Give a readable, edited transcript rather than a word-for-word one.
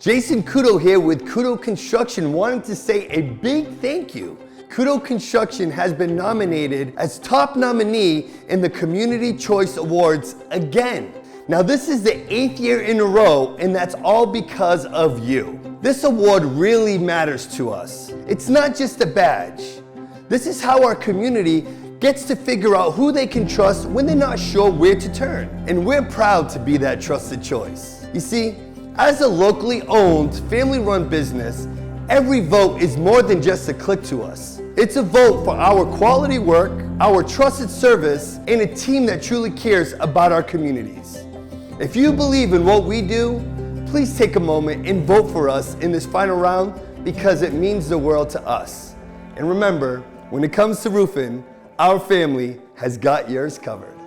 Jason Couto here with Couto Construction, wanted to say a big thank you. Couto Construction has been nominated as top nominee in the Community Choice Awards again. Now this is the 8th year in a row, and that's all because of you. This award really matters to us. It's not just a badge. This is how our community gets to figure out who they can trust when they're not sure where to turn. And we're proud to be that trusted choice. You see, as a locally owned, family-run business, every vote is more than just a click to us. It's a vote for our quality work, our trusted service, and a team that truly cares about our communities. If you believe in what we do, please take a moment and vote for us in this final round because it means the world to us. And remember, when it comes to roofing, our family has got yours covered.